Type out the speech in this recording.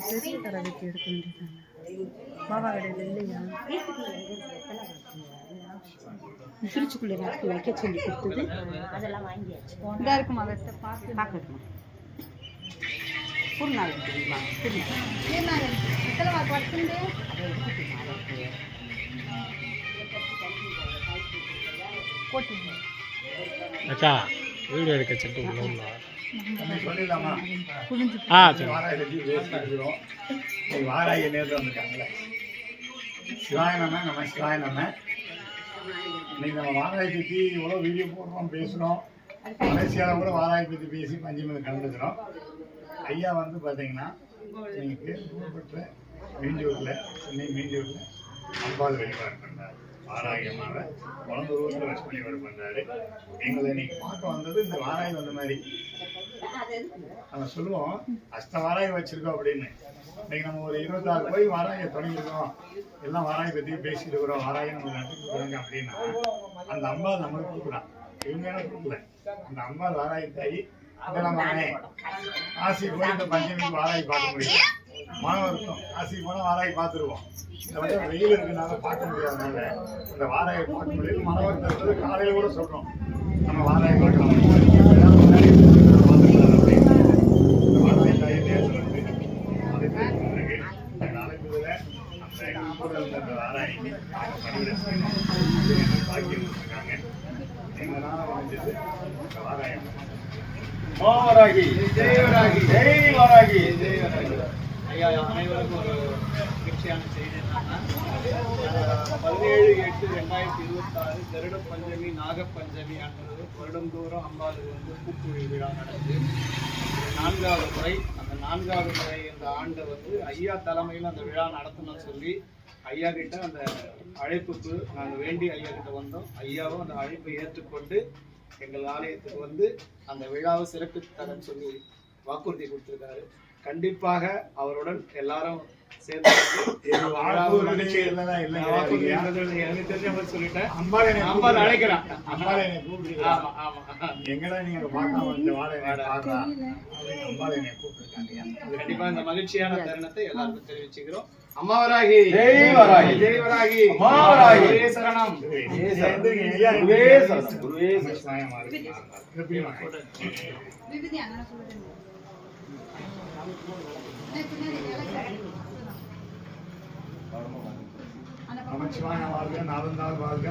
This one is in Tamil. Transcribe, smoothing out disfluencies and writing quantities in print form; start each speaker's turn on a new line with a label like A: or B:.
A: பெரிய கடைக்கு எடுக்க வேண்டியதானே பாபா கடையில் இல்லையா திருச்சிக்குள்ளே ராக்கி வைக்க சொல்லி கொடுத்தது அதெல்லாம் வாங்கியாச்சு இதாக இருக்குமா வெட்ட பார்த்து பார்க்கணும் பூர்ணாள் இருக்குமா பூர்ணாள் எத்தனை பர்சன்ட் போட்டு
B: அக்கா வீடியோ எடுக்க செட்டு
C: வாராகி நேரில் வந்துருக்காங்களே சிவாயனமே நம்ம சிவாயனமே இன்னைக்கு நம்ம வாராகி பற்றி இவ்வளோ வீடியோ போடுறோம் பேசுகிறோம் கடைசியாக கூட வாராகி பற்றி பேசி பஞ்சமில் கலந்துக்கிறோம் ஐயா வந்து பார்த்தீங்கன்னா இன்னைக்கு புகழ்பெற்ற மீண்டியூரில் சென்னை மீண்டியூரில் அம்பாள் வழிபாடு பண்ணுறாரு வாராகி அம்மாவை குழந்தை ரூபத்தில் வச்சு வழிபாடு பண்ணுறாரு எங்களை இன்னைக்கு பார்க்க வந்தது இந்த வாராகி வந்த மாதிரி நம்ம சொல்லுவோம் அஷ்ட வாராகி வச்சிருக்கோம் அப்படின்னு இன்னைக்கு நம்ம ஒரு 26 போய் வாராகியை தொடங்கியிருக்கோம் எல்லாம் வாராகி பற்றி பேசிட்டு இருக்கிறோம் வாராகி நம்ம நட்டு கொடுக்குறாங்க அப்படின்னா அந்த அம்பாள் நம்மளுக்கு கொடுக்குறான் இவங்க எனக்கு கொடுக்கல அந்த அம்பாள் வாராகி தாயி நம்ம காசி போய் இந்த பஞ்சமிக்கு வாராகி பார்க்க முடியும் மனம் இருக்கும் காசி போனால் வாராகி பார்த்துருவோம் இந்த வந்து வெயில் இருக்குனால பார்க்க முடியாதனால இந்த வாராகி பார்க்க முடியும் மன வருத்தத்தில் காலையில் கூட சொல்கிறோம் நம்ம வாராகி பார்க்கலாம் வாராகி தாயை நேரத்தில் அந்த அழைப்புல அந்த கூட இருந்த அந்த வாராகிக்கு பணிவிட செய்யணும் பாக்கியம் இருக்காங்க எங்களால் முடிஞ்சது இந்த வாராகி வாராகி ஜெய் வாராகி ஜெய் வாராகி ஜெய் வாராகி ஐயா அனைவருக்கும் ஒரு மகிழ்ச்சியான செய்தி என்னன்னா 17/8/2026 கருட பஞ்சமி நாகப்பஞ்சமி அன்று வருடந்தோறும் அம்பாளுக்கு வந்து பூக்குழி விழா நடந்து 4வது முறை அந்த 4வது முறை இந்த ஆண்டு வந்து ஐயா தலைமையில் அந்த விழா நடத்தணும்னு சொல்லி ஐயா கிட்ட அந்த அழைப்புக்கு நாங்கள் வேண்டி ஐயா கிட்ட வந்தோம் ஐயாவும் அந்த அழைப்பை ஏற்றுக்கொண்டு எங்கள் ஆலயத்துக்கு வந்து அந்த விழாவை சிறப்பித்து தரேன்னு சொல்லி வாக்குறுதி கொடுத்திருக்காரு கண்டிப்பாக அவருடன் எல்லாரும் சேர்ந்து எனக்கு தெரிஞ்ச மாதிரி சொல்லிட்டேன் அம்பாள் அழைக்கிறான் எங்கடா நீங்க கண்டிப்பா இந்த மகிழ்ச்சியான தருணத்தை எல்லாருக்கும் தெரிவிச்சுக்கிறோம் அம்மாவராகி ஜெய் வராகி ஜெய் வராகி அம்மாவராகி ஒரே சரணம் நமச்சிவாய வாழ்க நாளும் நாள் வாழ்க